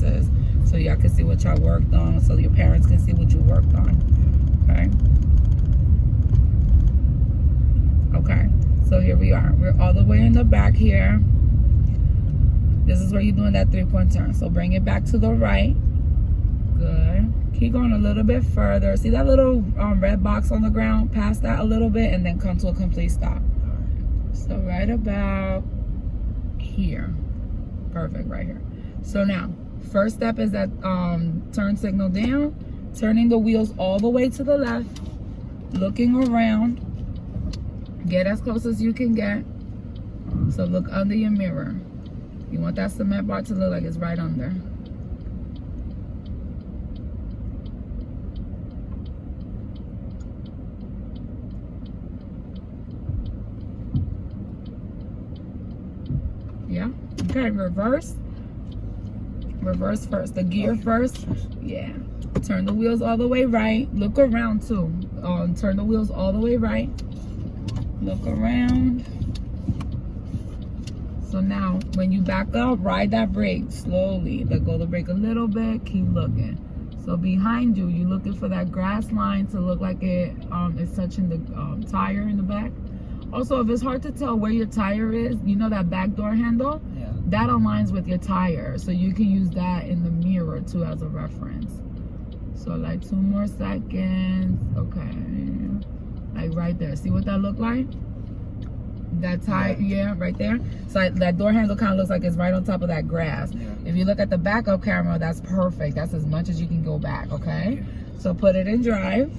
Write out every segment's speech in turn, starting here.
reverses so y'all can see what y'all worked on, so your parents can see what you worked on. Okay, so here we are. We're all the way in the back here. This is where you're doing that 3-point turn. So bring it back to the right. Good. Keep going a little bit further. See that little red box on the ground? Pass that a little bit and then come to a complete stop. So right about here. Perfect, right here. So now, first step is that turn signal down, turning the wheels all the way to the left, looking around. Get as close as you can get. So look under your mirror. You want that cement bar to look like it's right under. Yeah. Okay, reverse. Reverse first. The gear first. Yeah. Turn the wheels all the way right. Look around too. Turn the wheels all the way right. Look around. So now, when you back up, ride that brake slowly. Let go of the brake a little bit. Keep looking. So behind you, you're looking for that grass line to look like it is touching the tire in the back. Also, if it's hard to tell where your tire is, you know that back door handle? Yeah. That aligns with your tire. So you can use that in the mirror too as a reference. So like 2 more seconds. Okay. Like right there. See what that look like? That tire, yeah, right there. So that door handle kind of looks like it's right on top of that grass. Yeah. If you look at the backup camera, that's perfect. That's as much as you can go back, okay? So put it in drive.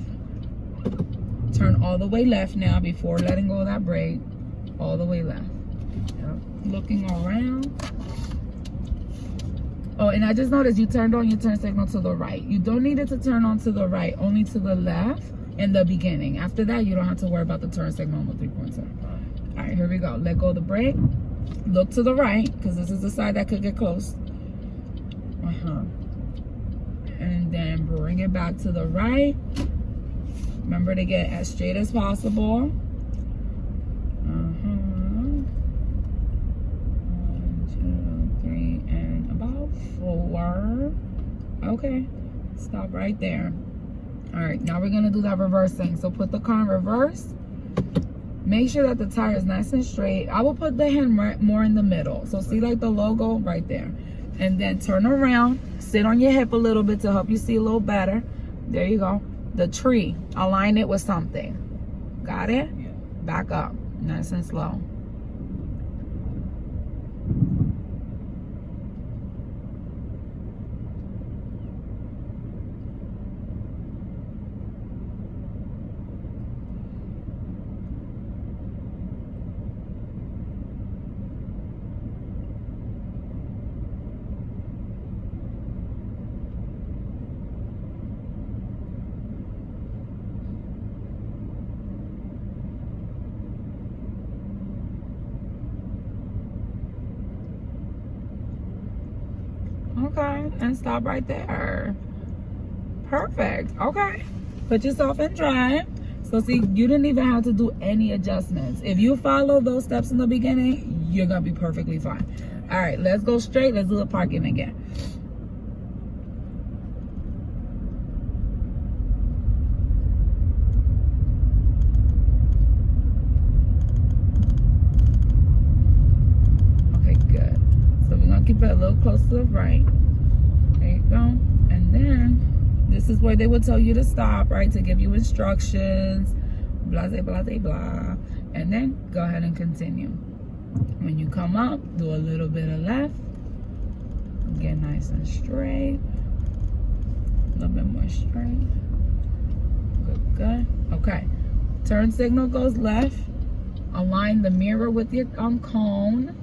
Turn all the way left now before letting go of that brake. All the way left. Yep. Looking around. Oh, and I just noticed you turned on your turn signal to the right. You don't need it to turn on to the right, only to the left in the beginning. After that, you don't have to worry about the turn signal on the 3-point turn. All right, here we go. Let go of the brake. Look to the right, because this is the side that could get close. And then bring it back to the right. Remember to get as straight as possible. 1, 2, 3, and about 4. Okay, stop right there. All right, now we're gonna do that reversing. So put the car in reverse. Make sure that the tire is nice and straight. I will put the hand more in the middle. So see like the logo right there. And then turn around, sit on your hip a little bit to help you see a little better. There you go. The tree, align it with something. Got it? Yeah. Back up, nice and slow. Okay, and stop right there. Perfect. Okay, put yourself in drive. So see, you didn't even have to do any adjustments. If you follow those steps in the beginning, you're gonna be perfectly fine. All right, let's go straight. Let's do the parking again. Okay, good. So we're gonna keep it a little close to the right. There you go. And then this is where they would tell you to stop, right? To give you instructions, blah, blah, blah, blah. And then go ahead and continue. When you come up, do a little bit of left. Get nice and straight. A little bit more straight. Good, good. Okay. Turn signal goes left. Align the mirror with your cone.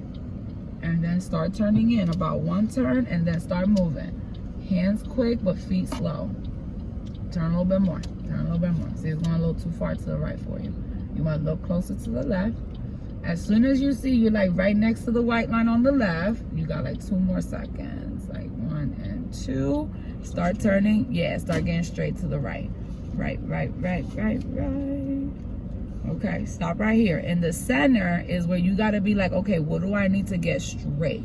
And then start turning in. About 1 turn and then start moving. Hands quick, but feet slow. Turn a little bit more. Turn a little bit more. See, it's going a little too far to the right for you. You want to look closer to the left. As soon as you see you're like right next to the white line on the left, you got like 2 more seconds. Like 1 and 2. Start turning. Yeah, start getting straight to the right. Right, right, right, right, right. Okay, stop right here. In the center is where you got to be like, okay, what do I need to get straight?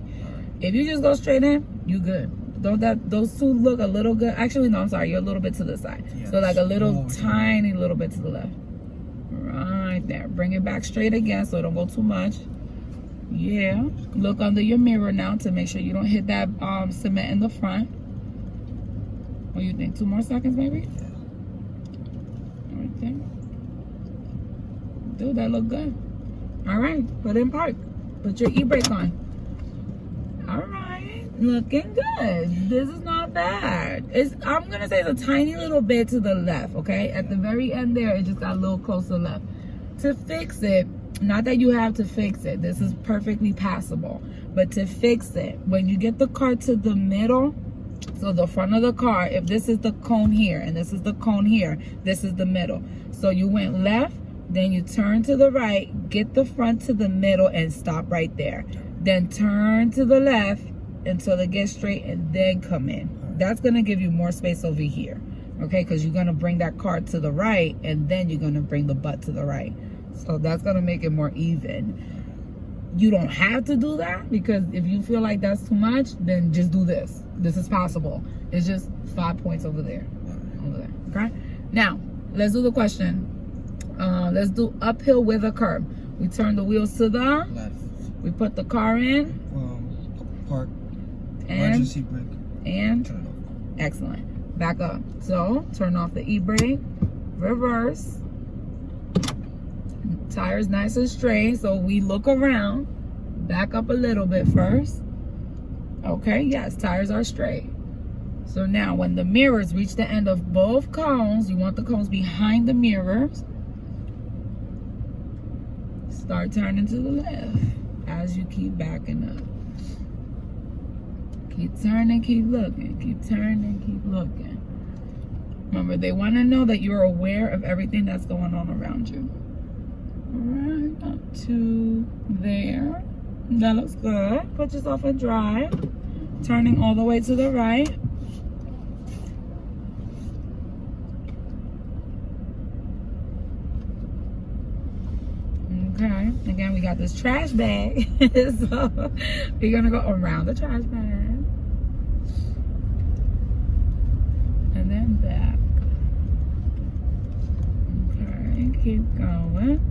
If you just go straight in, you good. those two look a little good? Actually, no, I'm sorry. You're a little bit to the side. Yes. So like a little tiny little bit to the left. Right there. Bring it back straight again so it don't go too much. Yeah. Look under your mirror now to make sure you don't hit that cement in the front. What do you think? 2 more seconds maybe? Yeah. Right there. Dude, that look good. All right. Put in park. Put your e-brake on. All right. Looking good. This is not bad. I'm going to say it's a tiny little bit to the left, okay? At the very end there, it just got a little closer left. To fix it, not that you have to fix it. This is perfectly passable. But to fix it, when you get the car to the middle, so the front of the car, if this is the cone here and this is the cone here, this is the middle. So you went left, then you turn to the right, get the front to the middle and stop right there. Then turn to the left until it gets straight and then come in. That's going to give you more space over here. Okay, because you're going to bring that car to the right and then you're going to bring the butt to the right. So that's going to make it more even. You don't have to do that, because if you feel like that's too much, then just do this. This is possible. It's just 5 points over there. Over there. Okay? Now, let's do the question. Let's do uphill with a curb. We turn the wheels to the left. We put the car in. Park. And Emergency brake. And Turn off. excellent. Back up. So turn off the e-brake. Reverse. Tires nice and straight. So we look around. Back up a little bit first. Okay, yes, tires are straight. So now when the mirrors reach the end of both cones, you want the cones behind the mirrors. Start turning to the left as you keep backing up. Keep turning, keep looking. Keep turning, keep looking. Remember, they want to know that you're aware of everything that's going on around you. All right, up to there. That looks good. Put yourself in drive. Turning all the way to the right. Okay, again, we got this trash bag. So we're gonna go around the trash bag. And then back. Okay, keep going.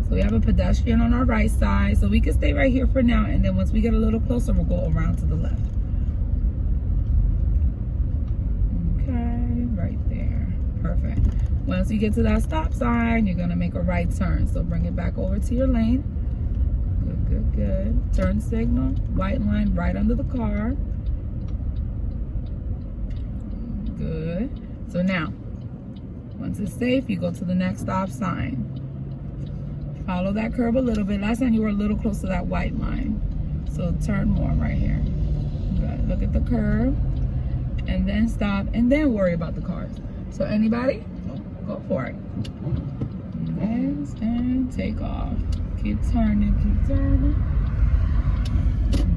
So we have a pedestrian on our right side, so we can stay right here for now, and then once we get a little closer, we'll go around to the left. Okay, right there. Perfect. Once you get to that stop sign, you're gonna make a right turn. So bring it back over to your lane. Good, good, good. Turn signal, white line right under the car. Good. So now, once it's safe, you go to the next stop sign. Follow that curve a little bit. Last time you were a little close to that white line. So turn more right here. Good. Look at the curve. And then stop. And then worry about the cars. So anybody? Go for it. And take off. Keep turning. Keep turning.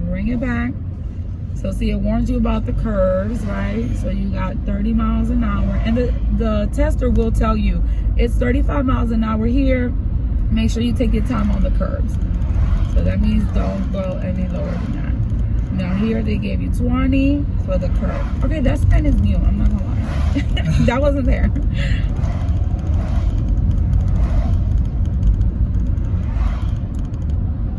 Bring it back. So see, it warns you about the curves, right? So you got 30 miles an hour. And the tester will tell you it's 35 miles an hour here. Make sure you take your time on the curves. So that means don't go any lower than that. Now here they gave you 20 for the curve. Okay, that sign is new, I'm not gonna lie. That wasn't there.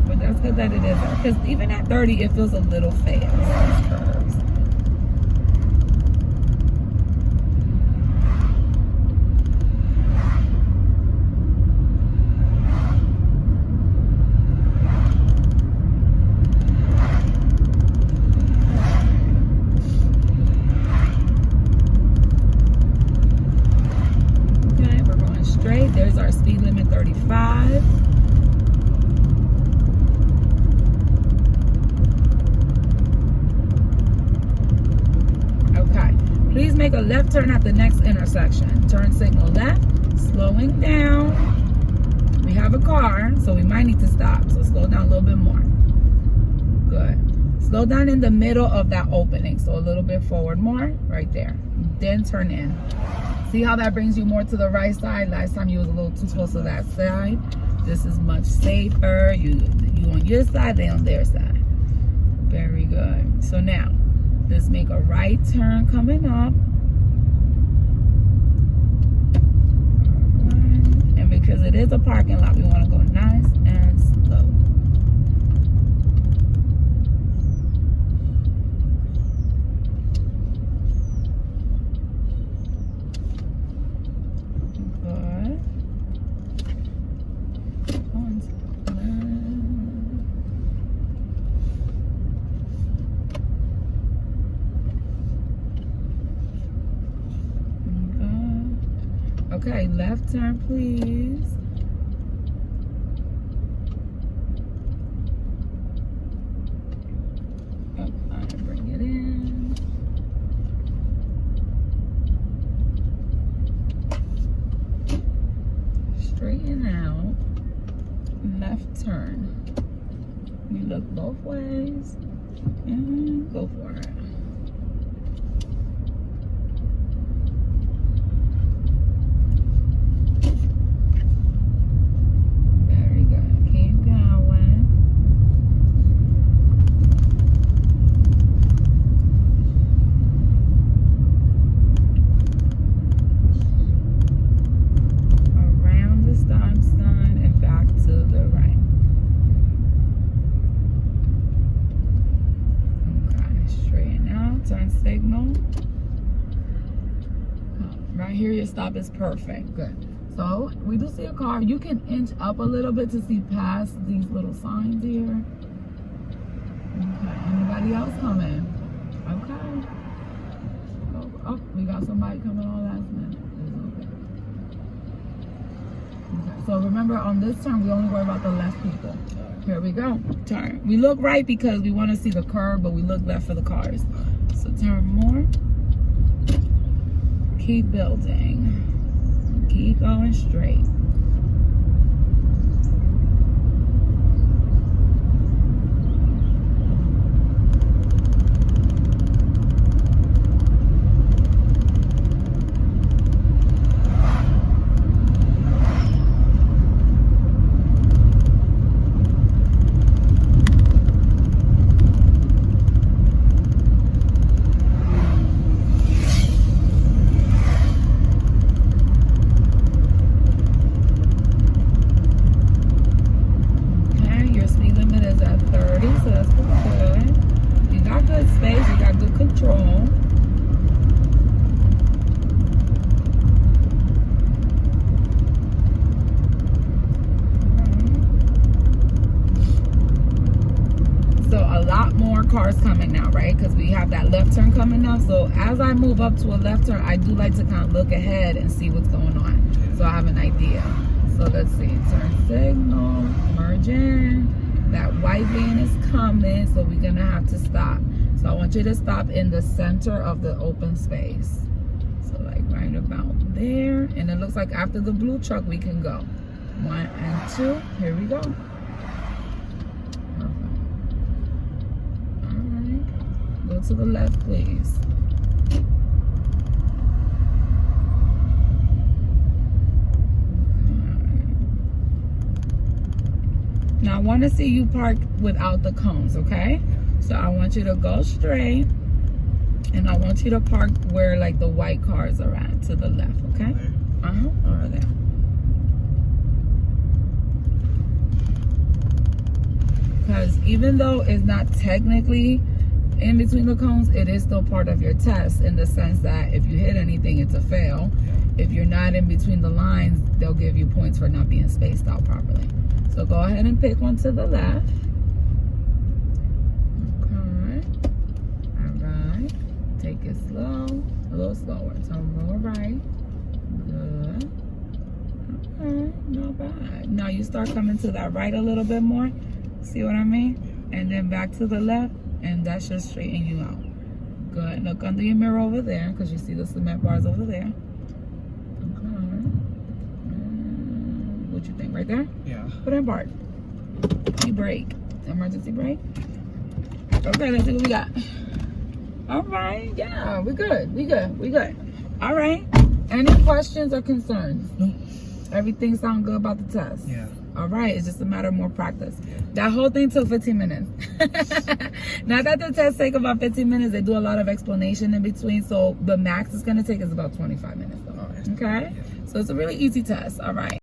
But that's good that it is there. Because even at 30, it feels a little fast, these curves. There's our speed limit, 35. Okay, please make a left turn at the next intersection. Turn signal left, slowing down. We have a car, so we might need to stop. So slow down a little bit more. Good. Slow down in the middle of that opening. So a little bit forward more, right there. Then turn in. See how that brings you more to the right side? Last time you was a little too close to that side. This is much safer. You on your side, they on their side. Very good. So now, let's make a right turn coming up. Right. And because it is a parking lot, we want to go nice and slow. Okay, left turn, please. Okay, bring it in. Straighten out. Left turn. You look both ways and go for it. Signal. Right here, your stop is perfect. Good. So we do see a car. You can inch up a little bit to see past these little signs here. Okay. Anybody else coming? Okay. Oh, we got somebody coming on last minute. Okay. So remember, on this turn, we only worry about the left people. Here we go. Turn. We look right because we want to see the curb, but we look left for the cars. So turn more. Keep building. Keep going straight. Cars coming now, right? Because we have that left turn coming up. So as I move up to a left turn, I do like to kind of look ahead and see what's going on, so I have an idea. So let's see, turn signal, merge in. That white van is coming, so we're gonna have to stop. So I want you to stop in the center of the open space. So like right about there. And it looks like after the blue truck we can go. 1 and 2, here we go. To the left, please. Now I want to see you park without the cones, okay? So I want you to go straight, and I want you to park where like the white cars are at, to the left, okay? Over there. Because even though it's not technically in between the cones, it is still part of your test, in the sense that if you hit anything, it's a fail. If you're not in between the lines, they'll give you points for not being spaced out properly. So go ahead and pick one to the left. Okay. All right. Take it slow, a little slower. Turn more right. Good. Okay, not bad. Now you start coming to that right a little bit more. See what I mean? And then back to the left. And that should straighten you out. Good. Look under your mirror over there, because you see the cement bars over there. Okay. What you think? Right there? Yeah. Put in park. You brake. Emergency brake. Okay, let's see what we got. All right. Yeah, we're good. We good. All right. Any questions or concerns? No. Everything sound good about the test? Yeah. All right, it's just a matter of more practice. That whole thing took 15 minutes. Not that the test take about 15 minutes. They do a lot of explanation in between. So the max it's going to take is about 25 minutes though. Okay? So it's a really easy test. All right.